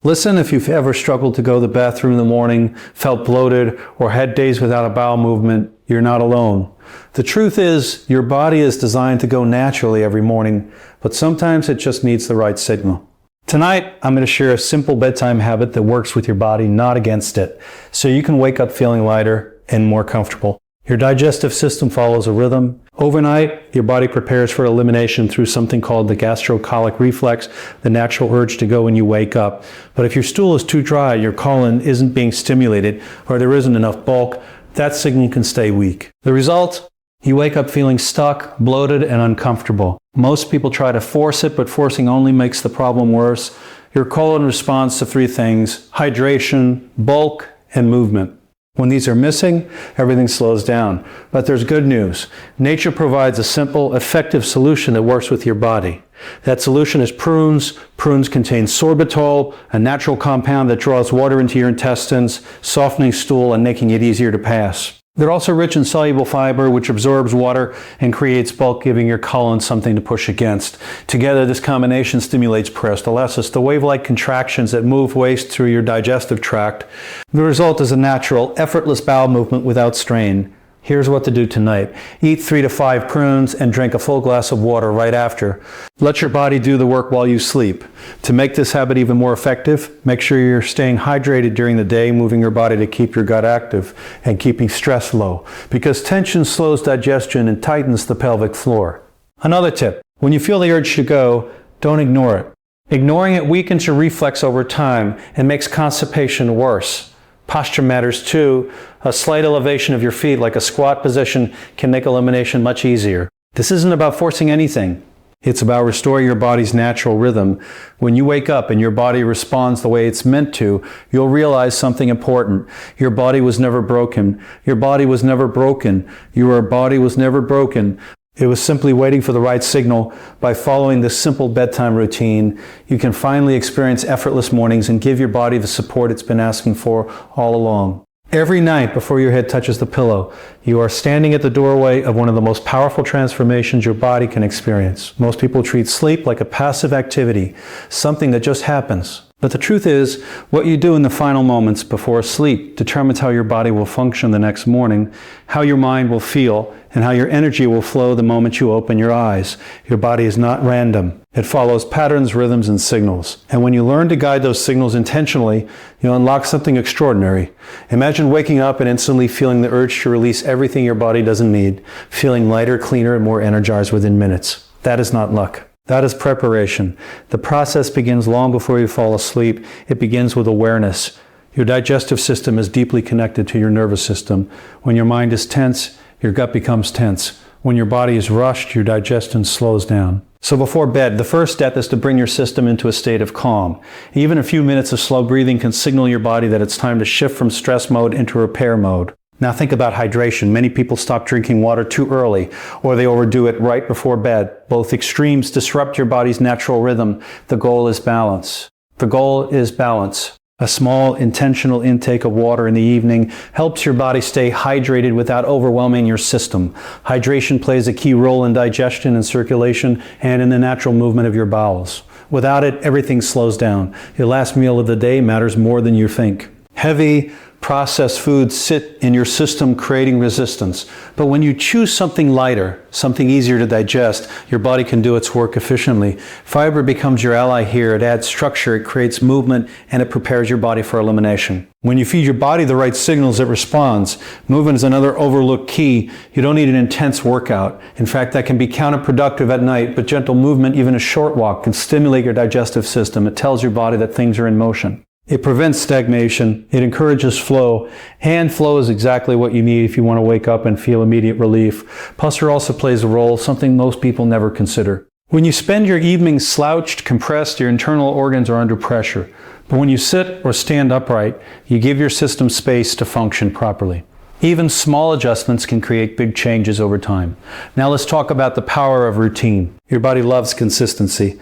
Listen if you've ever struggled to go to the bathroom in the morning, felt bloated, or had days without a bowel movement. You're not alone. The truth is, your body is designed to go naturally every morning, but sometimes it just needs the right signal. Tonight, I'm going to share a simple bedtime habit that works with your body, not against it, so you can wake up feeling lighter and more comfortable. Your digestive system follows a rhythm. Overnight, your body prepares for elimination through something called the gastrocolic reflex, the natural urge to go when you wake up. But if your stool is too dry, your colon isn't being stimulated, or there isn't enough bulk, that signal can stay weak. The result? You wake up feeling stuck, bloated, and uncomfortable. Most people try to force it, but forcing only makes the problem worse. Your colon responds to three things: hydration, bulk, and movement. When these are missing, everything slows down. But there's good news. Nature provides a simple, effective solution that works with your body. That solution is prunes. Prunes contain sorbitol, a natural compound that draws water into your intestines, softening stool and making it easier to pass. They're also rich in soluble fiber, which absorbs water and creates bulk, giving your colon something to push against. Together, this combination stimulates peristalsis, the wave-like contractions that move waste through your digestive tract. The result is a natural, effortless bowel movement without strain. Here's what to do tonight. Eat 3 to 5 prunes and drink a full glass of water right after. Let your body do the work while you sleep. To make this habit even more effective, make sure you're staying hydrated during the day, moving your body to keep your gut active and keeping stress low, because tension slows digestion and tightens the pelvic floor. Another tip: when you feel the urge to go, don't ignore it. Ignoring it weakens your reflex over time and makes constipation worse. Posture matters too. A slight elevation of your feet, like a squat position, can make elimination much easier. This isn't about forcing anything. It's about restoring your body's natural rhythm. When you wake up and your body responds the way it's meant to, you'll realize something important. Your body was never broken. Your body was never broken. Your body was never broken. It was simply waiting for the right signal. By following this simple bedtime routine, you can finally experience effortless mornings and give your body the support it's been asking for all along. Every night before your head touches the pillow, you are standing at the doorway of one of the most powerful transformations your body can experience. Most people treat sleep like a passive activity, something that just happens. But the truth is, what you do in the final moments before sleep determines how your body will function the next morning, how your mind will feel, and how your energy will flow the moment you open your eyes. Your body is not random. It follows patterns, rhythms, and signals. And when you learn to guide those signals intentionally, you unlock something extraordinary. Imagine waking up and instantly feeling the urge to release everything your body doesn't need, feeling lighter, cleaner, and more energized within minutes. That is not luck. That is preparation. The process begins long before you fall asleep. It begins with awareness. Your digestive system is deeply connected to your nervous system. When your mind is tense, your gut becomes tense. When your body is rushed, your digestion slows down. So before bed, the first step is to bring your system into a state of calm. Even a few minutes of slow breathing can signal your body that it's time to shift from stress mode into repair mode. Now think about hydration. Many people stop drinking water too early, or they overdo it right before bed. Both extremes disrupt your body's natural rhythm. The goal is balance. The goal is balance. A small, intentional intake of water in the evening helps your body stay hydrated without overwhelming your system. Hydration plays a key role in digestion and circulation and in the natural movement of your bowels. Without it, everything slows down. Your last meal of the day matters more than you think. Heavy, processed foods sit in your system creating resistance. But when you choose something lighter, something easier to digest, your body can do its work efficiently. Fiber becomes your ally here. It adds structure, it creates movement, and it prepares your body for elimination. When you feed your body the right signals, it responds. Movement is another overlooked key. You don't need an intense workout. In fact, that can be counterproductive at night, but gentle movement, even a short walk, can stimulate your digestive system. It tells your body that things are in motion. It prevents stagnation. It encourages flow. And flow is exactly what you need if you want to wake up and feel immediate relief. Posture also plays a role, something most people never consider. When you spend your evenings slouched, compressed, your internal organs are under pressure. But when you sit or stand upright, you give your system space to function properly. Even small adjustments can create big changes over time. Now let's talk about the power of routine. Your body loves consistency.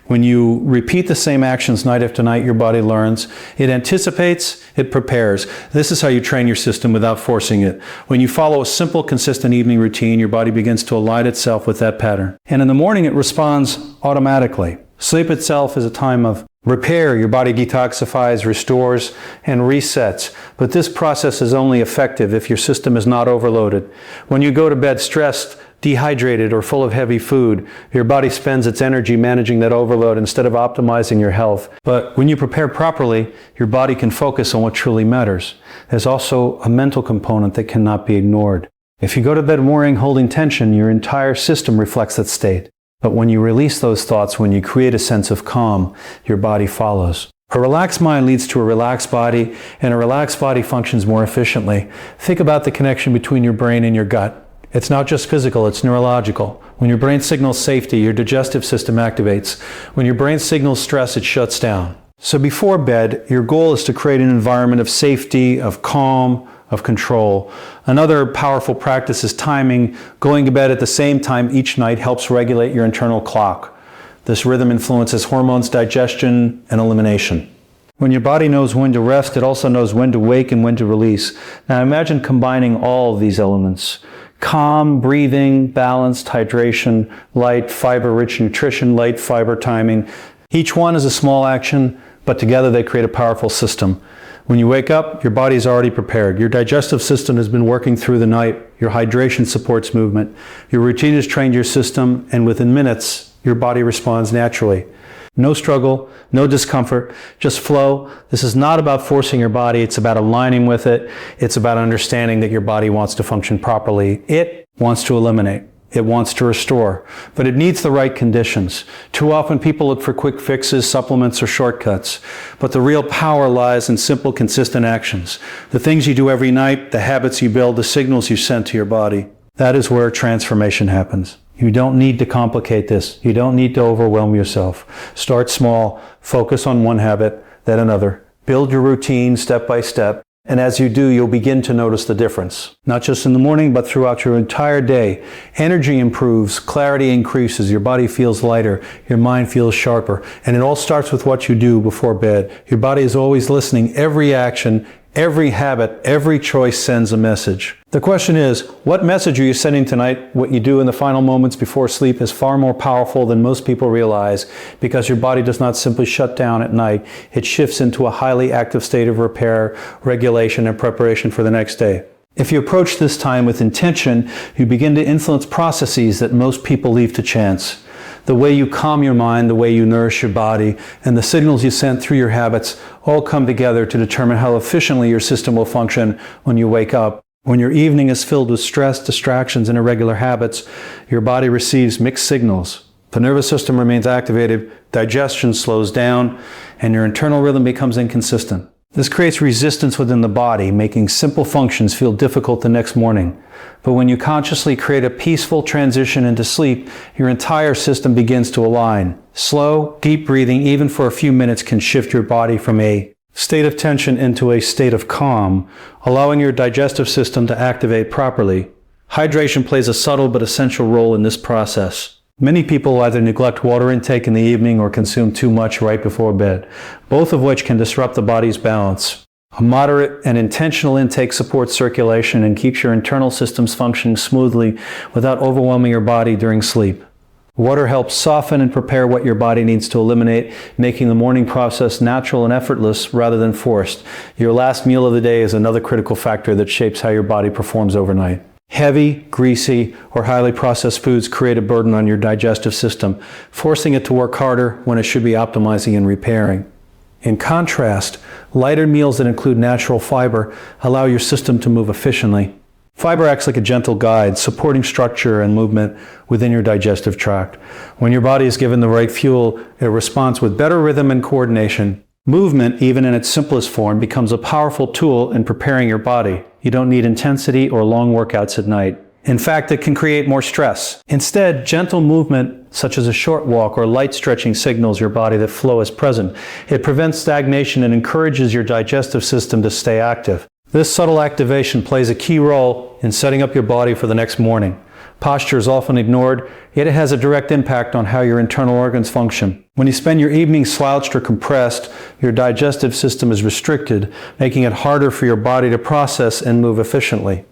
When you repeat the same actions night after night, your body learns. It anticipates, it prepares. This is how you train your system without forcing it. When you follow a simple, consistent evening routine, your body begins to align itself with that pattern. And in the morning, it responds automatically. Sleep itself is a time of repair. Your body detoxifies, restores, and resets. But this process is only effective if your system is not overloaded. When you go to bed stressed, dehydrated, or full of heavy food, your body spends its energy managing that overload instead of optimizing your health. But when you prepare properly, your body can focus on what truly matters. There's also a mental component that cannot be ignored. If you go to bed worrying, holding tension, your entire system reflects that state. But when you release those thoughts, when you create a sense of calm, your body follows. A relaxed mind leads to a relaxed body, and a relaxed body functions more efficiently. Think about the connection between your brain and your gut. It's not just physical, it's neurological. When your brain signals safety, your digestive system activates. When your brain signals stress, it shuts down. So before bed, your goal is to create an environment of safety, of calm, of control. Another powerful practice is timing. Going to bed at the same time each night helps regulate your internal clock. This rhythm influences hormones, digestion, and elimination. When your body knows when to rest, it also knows when to wake and when to release. Now imagine combining all of these elements. Calm, breathing, balanced, hydration, light, fiber-rich nutrition, light, fiber timing. Each one is a small action, but together they create a powerful system. When you wake up, your body is already prepared. Your digestive system has been working through the night. Your hydration supports movement. Your routine has trained your system, and within minutes, your body responds naturally. No struggle, no discomfort, just flow. This is not about forcing your body. It's about aligning with it. It's about understanding that your body wants to function properly. It wants to eliminate. It wants to restore, but it needs the right conditions. Too often people look for quick fixes, supplements, or shortcuts. But the real power lies in simple, consistent actions. The things you do every night, the habits you build, the signals you send to your body. That is where transformation happens. You don't need to complicate this. You don't need to overwhelm yourself. Start small, focus on one habit, then another. Build your routine step by step. And as you do, you'll begin to notice the difference. Not just in the morning, but throughout your entire day. Energy improves, clarity increases, your body feels lighter, your mind feels sharper. And it all starts with what you do before bed. Your body is always listening. Every action, every habit, every choice sends a message. The question is, what message are you sending tonight? What you do in the final moments before sleep is far more powerful than most people realize, because your body does not simply shut down at night. It shifts into a highly active state of repair, regulation, and preparation for the next day. If you approach this time with intention, you begin to influence processes that most people leave to chance. The way you calm your mind, the way you nourish your body, and the signals you send through your habits all come together to determine how efficiently your system will function when you wake up. When your evening is filled with stress, distractions, and irregular habits, your body receives mixed signals. The nervous system remains activated, digestion slows down, and your internal rhythm becomes inconsistent. This creates resistance within the body, making simple functions feel difficult the next morning. But when you consciously create a peaceful transition into sleep, your entire system begins to align. Slow, deep breathing, even for a few minutes, can shift your body from a state of tension into a state of calm, allowing your digestive system to activate properly. Hydration plays a subtle but essential role in this process. Many people either neglect water intake in the evening or consume too much right before bed, both of which can disrupt the body's balance. A moderate and intentional intake supports circulation and keeps your internal systems functioning smoothly without overwhelming your body during sleep. Water helps soften and prepare what your body needs to eliminate, making the morning process natural and effortless rather than forced. Your last meal of the day is another critical factor that shapes how your body performs overnight. Heavy, greasy, or highly processed foods create a burden on your digestive system, forcing it to work harder when it should be optimizing and repairing. In contrast, lighter meals that include natural fiber allow your system to move efficiently. Fiber acts like a gentle guide, supporting structure and movement within your digestive tract. When your body is given the right fuel, it responds with better rhythm and coordination. Movement, even in its simplest form, becomes a powerful tool in preparing your body. You don't need intensity or long workouts at night. In fact, it can create more stress. Instead, gentle movement, such as a short walk or light stretching, signals your body that flow is present. It prevents stagnation and encourages your digestive system to stay active. This subtle activation plays a key role in setting up your body for the next morning. Posture is often ignored, yet it has a direct impact on how your internal organs function. When you spend your evening slouched or compressed, your digestive system is restricted, making it harder for your body to process and move efficiently.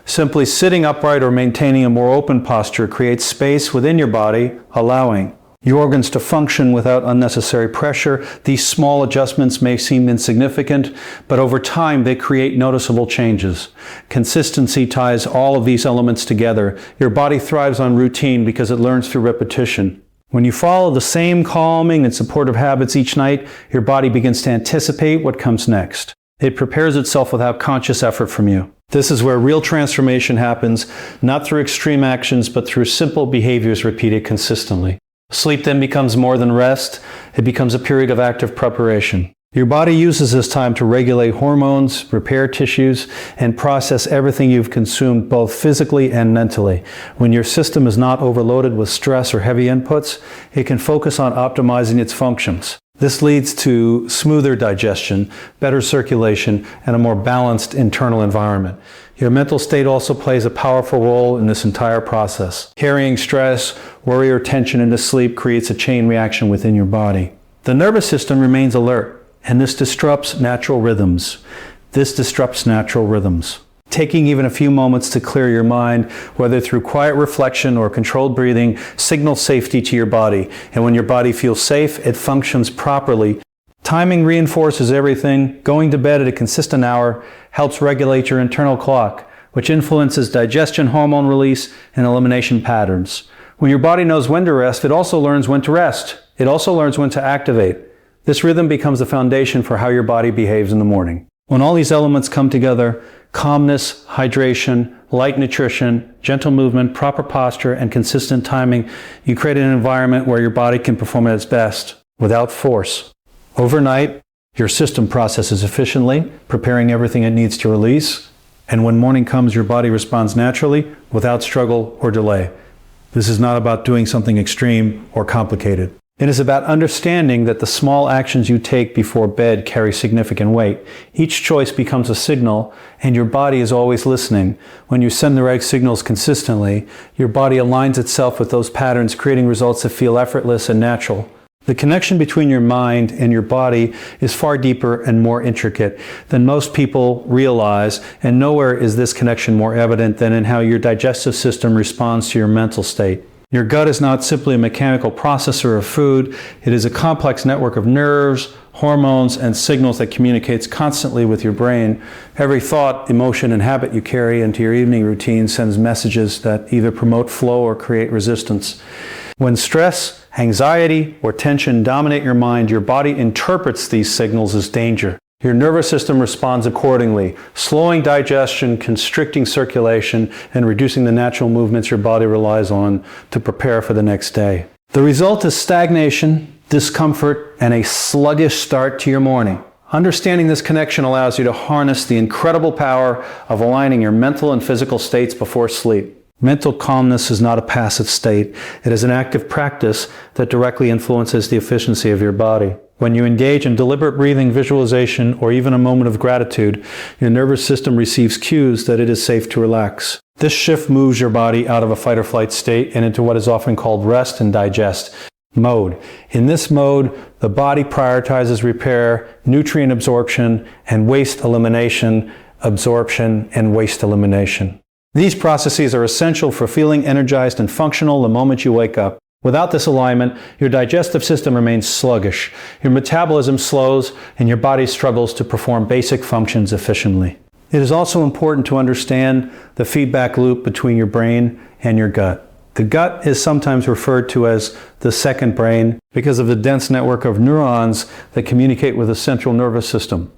Simply sitting upright or maintaining a more open posture creates space within your body, allowing your organs to function without unnecessary pressure. These small adjustments may seem insignificant, but over time they create noticeable changes. Consistency ties all of these elements together. Your body thrives on routine because it learns through repetition. When you follow the same calming and supportive habits each night, your body begins to anticipate what comes next. It prepares itself without conscious effort from you. This is where real transformation happens, not through extreme actions, but through simple behaviors repeated consistently. Sleep then becomes more than rest. It becomes a period of active preparation. Your body uses this time to regulate hormones, repair tissues, and process everything you've consumed both physically and mentally. When your system is not overloaded with stress or heavy inputs, it can focus on optimizing its functions. This leads to smoother digestion, better circulation, and a more balanced internal environment. Your mental state also plays a powerful role in this entire process. Carrying stress, worry, or tension into sleep creates a chain reaction within your body. The nervous system remains alert, and this disrupts natural rhythms. Taking even a few moments to clear your mind, whether through quiet reflection or controlled breathing, signals safety to your body. And when your body feels safe, it functions properly. Timing reinforces everything. Going to bed at a consistent hour helps regulate your internal clock, which influences digestion, hormone release, and elimination patterns. When your body knows when to rest, it also learns when to rest. It also learns when to activate. This rhythm becomes the foundation for how your body behaves in the morning. When all these elements come together, calmness, hydration, light nutrition, gentle movement, proper posture, and consistent timing, you create an environment where your body can perform at its best, without force. Overnight, your system processes efficiently, preparing everything it needs to release, and when morning comes, your body responds naturally, without struggle or delay. This is not about doing something extreme or complicated. It is about understanding that the small actions you take before bed carry significant weight. Each choice becomes a signal, and your body is always listening. When you send the right signals consistently, your body aligns itself with those patterns, creating results that feel effortless and natural. The connection between your mind and your body is far deeper and more intricate than most people realize, and nowhere is this connection more evident than in how your digestive system responds to your mental state. Your gut is not simply a mechanical processor of food. It is a complex network of nerves, hormones, and signals that communicates constantly with your brain. Every thought, emotion, and habit you carry into your evening routine sends messages that either promote flow or create resistance. When stress, anxiety, or tension dominate your mind, your body interprets these signals as danger. Your nervous system responds accordingly, slowing digestion, constricting circulation, and reducing the natural movements your body relies on to prepare for the next day. The result is stagnation, discomfort, and a sluggish start to your morning. Understanding this connection allows you to harness the incredible power of aligning your mental and physical states before sleep. Mental calmness is not a passive state. It is an active practice that directly influences the efficiency of your body. When you engage in deliberate breathing, visualization, or even a moment of gratitude, your nervous system receives cues that it is safe to relax. This shift moves your body out of a fight or flight state and into what is often called rest and digest mode. In this mode, the body prioritizes repair, nutrient absorption, and waste elimination, absorption, and waste elimination. These processes are essential for feeling energized and functional the moment you wake up. Without this alignment, your digestive system remains sluggish, your metabolism slows, and your body struggles to perform basic functions efficiently. It is also important to understand the feedback loop between your brain and your gut. The gut is sometimes referred to as the second brain because of the dense network of neurons that communicate with the central nervous system.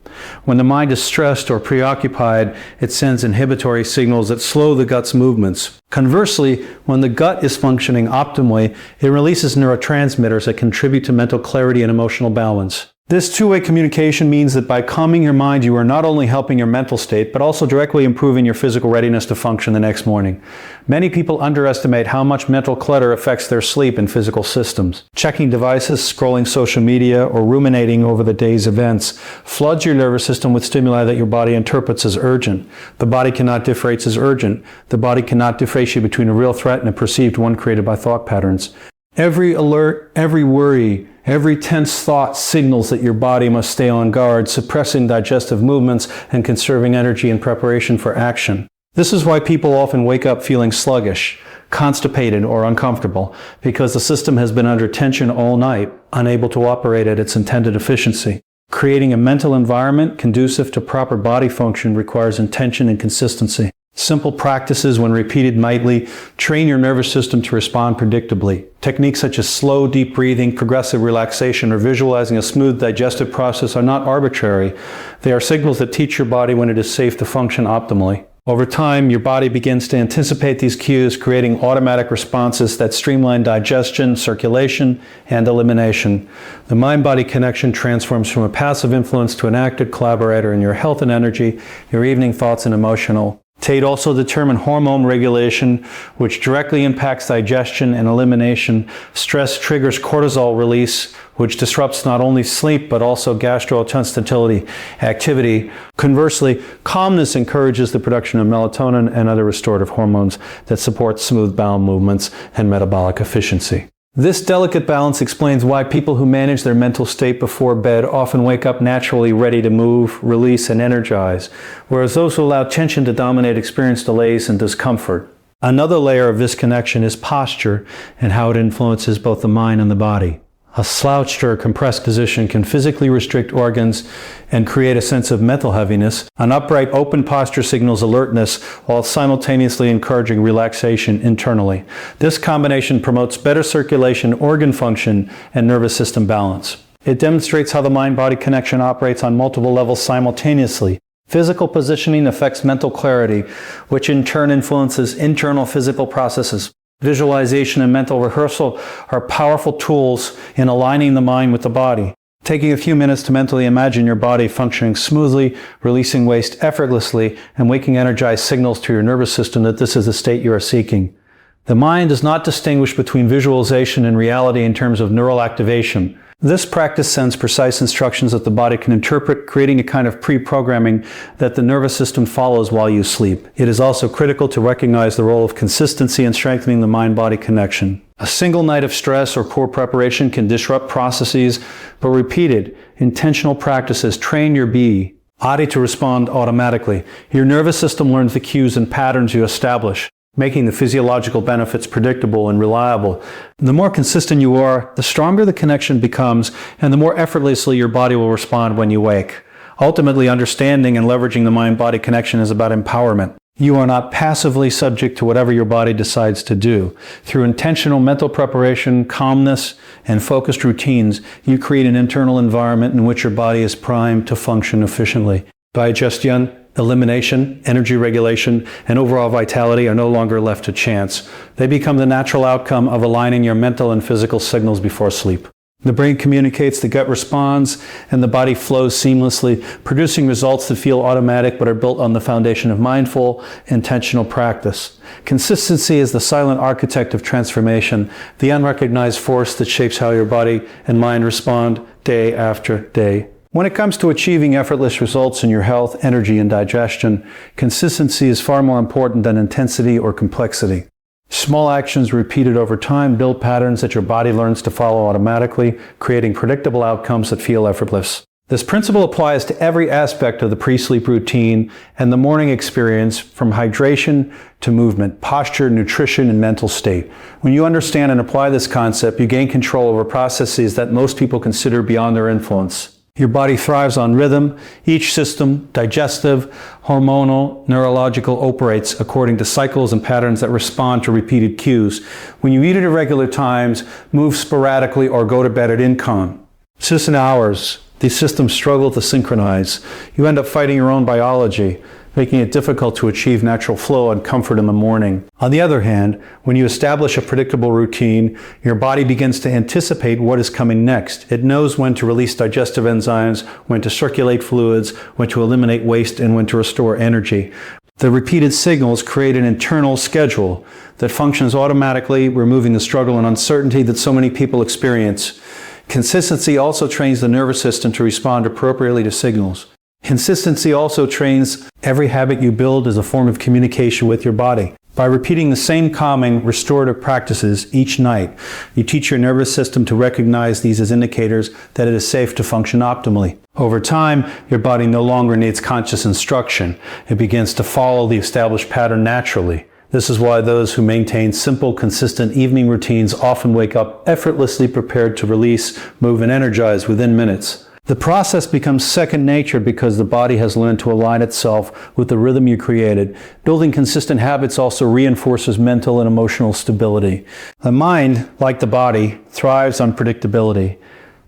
When the mind is stressed or preoccupied, it sends inhibitory signals that slow the gut's movements. Conversely, when the gut is functioning optimally, it releases neurotransmitters that contribute to mental clarity and emotional balance. This two-way communication means that by calming your mind, you are not only helping your mental state, but also directly improving your physical readiness to function the next morning. Many people underestimate how much mental clutter affects their sleep and physical systems. Checking devices, scrolling social media, or ruminating over the day's events floods your nervous system with stimuli that your body interprets as urgent. The body cannot differentiate as urgent. The body cannot differentiate between a real threat and a perceived one created by thought patterns. Every alert, every worry, every tense thought signals that your body must stay on guard, suppressing digestive movements and conserving energy in preparation for action. This is why people often wake up feeling sluggish. constipated, or uncomfortable because the system has been under tension all night, unable to operate at its intended efficiency. Creating a mental environment conducive to proper body function requires intention and consistency. Simple practices, when repeated nightly, train your nervous system to respond predictably. Techniques such as slow, deep breathing, progressive relaxation, or visualizing a smooth digestive process are not arbitrary. They are signals that teach your body when it is safe to function optimally. Over time, your body begins to anticipate these cues, creating automatic responses that streamline digestion, circulation, and elimination. The mind-body connection transforms from a passive influence to an active collaborator in your health and energy, your evening thoughts and emotional. TATE also determine hormone regulation, which directly impacts digestion and elimination. Stress triggers cortisol release, which disrupts not only sleep but also gastrointestinal activity. Conversely, calmness encourages the production of melatonin and other restorative hormones that support smooth bowel movements and metabolic efficiency. This delicate balance explains why people who manage their mental state before bed often wake up naturally ready to move, release, and energize, whereas those who allow tension to dominate experience delays and discomfort. Another layer of this connection is posture and how it influences both the mind and the body. A slouched or compressed position can physically restrict organs and create a sense of mental heaviness. An upright, open posture signals alertness while simultaneously encouraging relaxation internally. This combination promotes better circulation, organ function, and nervous system balance. It demonstrates how the mind-body connection operates on multiple levels simultaneously. Physical positioning affects mental clarity, which in turn influences internal physical processes. Visualization and mental rehearsal are powerful tools in aligning the mind with the body. Taking a few minutes to mentally imagine your body functioning smoothly, releasing waste effortlessly, and waking energized signals to your nervous system that this is the state you are seeking. The mind does not distinguish between visualization and reality in terms of neural activation. This practice sends precise instructions that the body can interpret, creating a kind of pre-programming that the nervous system follows while you sleep. It is also critical to recognize the role of consistency in strengthening the mind-body connection. A single night of stress or poor preparation can disrupt processes, but repeated, intentional practices train your body to respond automatically. Your nervous system learns the cues and patterns you establish, making the physiological benefits predictable and reliable. The more consistent you are, the stronger the connection becomes, and the more effortlessly your body will respond when you wake. Ultimately, understanding and leveraging the mind-body connection is about empowerment. You are not passively subject to whatever your body decides to do. Through intentional mental preparation, calmness, and focused routines, you create an internal environment in which your body is primed to function efficiently. Digestion, elimination, energy regulation, and overall vitality are no longer left to chance. They become the natural outcome of aligning your mental and physical signals before sleep. The brain communicates, the gut responds, and the body flows seamlessly, producing results that feel automatic but are built on the foundation of mindful, intentional practice. Consistency is the silent architect of transformation, the unrecognized force that shapes how your body and mind respond day after day. When it comes to achieving effortless results in your health, energy, and digestion, consistency is far more important than intensity or complexity. Small actions repeated over time build patterns that your body learns to follow automatically, creating predictable outcomes that feel effortless. This principle applies to every aspect of the pre-sleep routine and the morning experience, from hydration to movement, posture, nutrition, and mental state. When you understand and apply this concept, you gain control over processes that most people consider beyond their influence. Your body thrives on rhythm. Each system, digestive, hormonal, neurological, operates according to cycles and patterns that respond to repeated cues. When you eat at irregular times, move sporadically, or go to bed at inconsistent hours, these systems struggle to synchronize. You end up fighting your own biology, making it difficult to achieve natural flow and comfort in the morning. On the other hand, when you establish a predictable routine, your body begins to anticipate what is coming next. It knows when to release digestive enzymes, when to circulate fluids, when to eliminate waste, and when to restore energy. The repeated signals create an internal schedule that functions automatically, removing the struggle and uncertainty that so many people experience. Consistency also trains the nervous system to respond appropriately to signals. Consistency also trains every habit you build as a form of communication with your body. By repeating the same calming, restorative practices each night, you teach your nervous system to recognize these as indicators that it is safe to function optimally. Over time, your body no longer needs conscious instruction. It begins to follow the established pattern naturally, This is why those who maintain simple, consistent evening routines often wake up effortlessly prepared to release, move, and energize within minutes. The process becomes second nature because the body has learned to align itself with the rhythm you created. Building consistent habits also reinforces mental and emotional stability. The mind, like the body, thrives on predictability.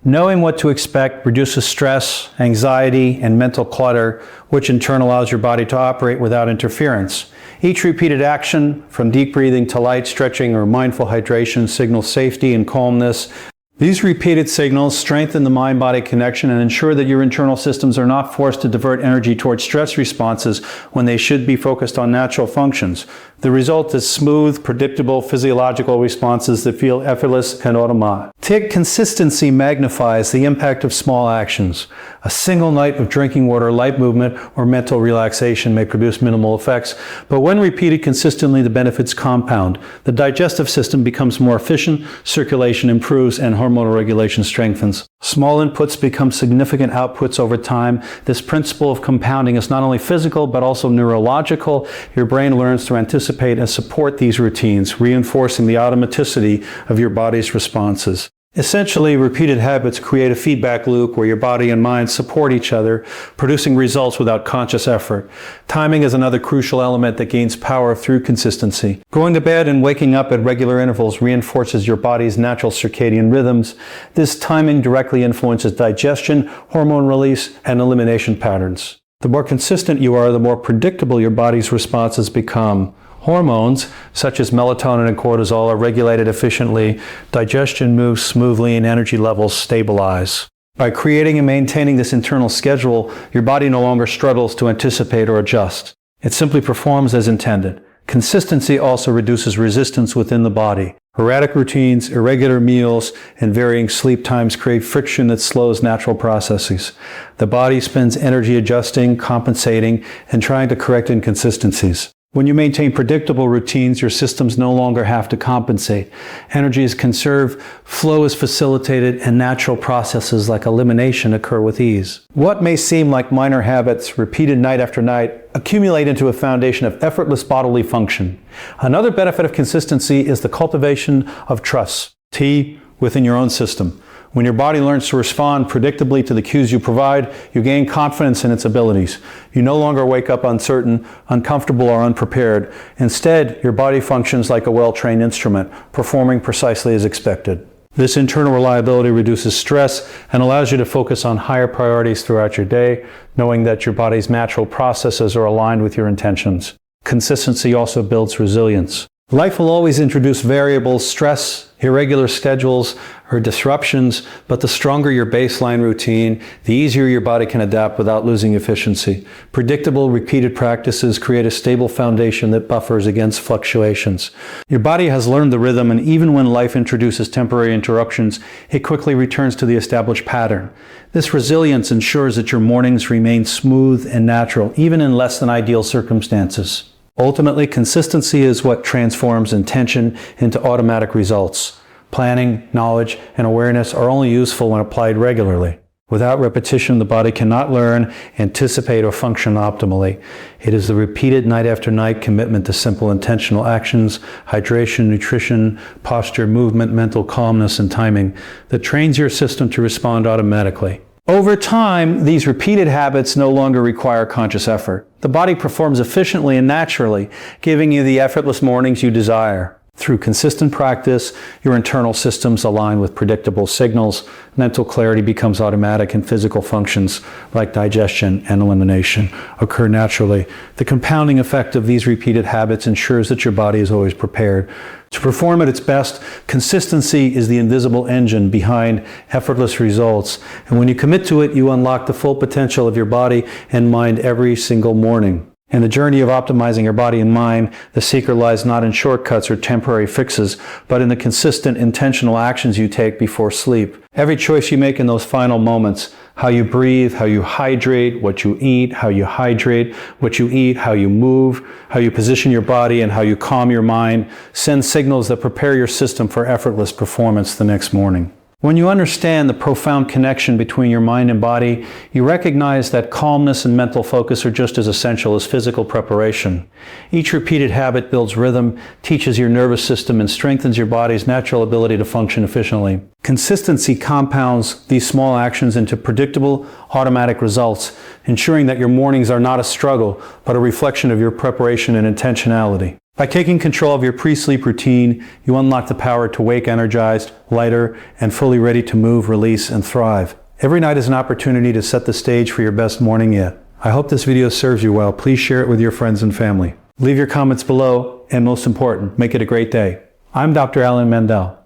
Knowing what to expect reduces stress, anxiety, and mental clutter, which in turn allows your body to operate without interference. Each repeated action, from deep breathing to light stretching or mindful hydration, signals safety and calmness. These repeated signals strengthen the mind-body connection and ensure that your internal systems are not forced to divert energy towards stress responses when they should be focused on natural functions. The result is smooth, predictable physiological responses that feel effortless and automatic. Consistency magnifies the impact of small actions. A single night of drinking water, light movement, or mental relaxation may produce minimal effects, but when repeated consistently, the benefits compound. The digestive system becomes more efficient, circulation improves, and hormonal regulation strengthens. Small inputs become significant outputs over time. This principle of compounding is not only physical, but also neurological. Your brain learns to anticipate and support these routines, reinforcing the automaticity of your body's responses. Essentially, repeated habits create a feedback loop where your body and mind support each other, producing results without conscious effort. Timing is another crucial element that gains power through consistency. Going to bed and waking up at regular intervals reinforces your body's natural circadian rhythms. This timing directly influences digestion, hormone release, and elimination patterns. The more consistent you are, the more predictable your body's responses become. Hormones, such as melatonin and cortisol, are regulated efficiently, digestion moves smoothly, and energy levels stabilize. By creating and maintaining this internal schedule, your body no longer struggles to anticipate or adjust. It simply performs as intended. Consistency also reduces resistance within the body. Erratic routines, irregular meals, and varying sleep times create friction that slows natural processes. The body spends energy adjusting, compensating, and trying to correct inconsistencies. When you maintain predictable routines, your systems no longer have to compensate. Energy is conserved, flow is facilitated, and natural processes like elimination occur with ease. What may seem like minor habits, repeated night after night, accumulate into a foundation of effortless bodily function. Another benefit of consistency is the cultivation of trust. T within your own system. When your body learns to respond predictably to the cues you provide, you gain confidence in its abilities. You no longer wake up uncertain, uncomfortable, or unprepared. Instead, your body functions like a well-trained instrument, performing precisely as expected. This internal reliability reduces stress and allows you to focus on higher priorities throughout your day, knowing that your body's natural processes are aligned with your intentions. Consistency also builds resilience. Life will always introduce variables, stress, irregular schedules, or disruptions, but the stronger your baseline routine, the easier your body can adapt without losing efficiency. Predictable, repeated practices create a stable foundation that buffers against fluctuations. Your body has learned the rhythm, and even when life introduces temporary interruptions, it quickly returns to the established pattern. This resilience ensures that your mornings remain smooth and natural, even in less than ideal circumstances. Ultimately, consistency is what transforms intention into automatic results. Planning, knowledge, and awareness are only useful when applied regularly. Without repetition, the body cannot learn, anticipate, or function optimally. It is the repeated night after night commitment to simple intentional actions, hydration, nutrition, posture, movement, mental calmness, and timing that trains your system to respond automatically. Over time, these repeated habits no longer require conscious effort. The body performs efficiently and naturally, giving you the effortless mornings you desire. Through consistent practice, your internal systems align with predictable signals, mental clarity becomes automatic, and physical functions like digestion and elimination occur naturally. The compounding effect of these repeated habits ensures that your body is always prepared. To perform at its best, consistency is the invisible engine behind effortless results. And when you commit to it, you unlock the full potential of your body and mind every single morning. In the journey of optimizing your body and mind, the secret lies not in shortcuts or temporary fixes, but in the consistent, intentional actions you take before sleep. Every choice you make in those final moments, how you breathe, how you hydrate, what you eat, how you hydrate, what you eat, how you move, how you position your body, and how you calm your mind, send signals that prepare your system for effortless performance the next morning. When you understand the profound connection between your mind and body, you recognize that calmness and mental focus are just as essential as physical preparation. Each repeated habit builds rhythm, teaches your nervous system, and strengthens your body's natural ability to function efficiently. Consistency compounds these small actions into predictable, automatic results, ensuring that your mornings are not a struggle, but a reflection of your preparation and intentionality. By taking control of your pre-sleep routine, you unlock the power to wake energized, lighter, and fully ready to move, release, and thrive. Every night is an opportunity to set the stage for your best morning yet. I hope this video serves you well. Please share it with your friends and family. Leave your comments below, and most important, make it a great day. I'm Dr. Alan Mandell.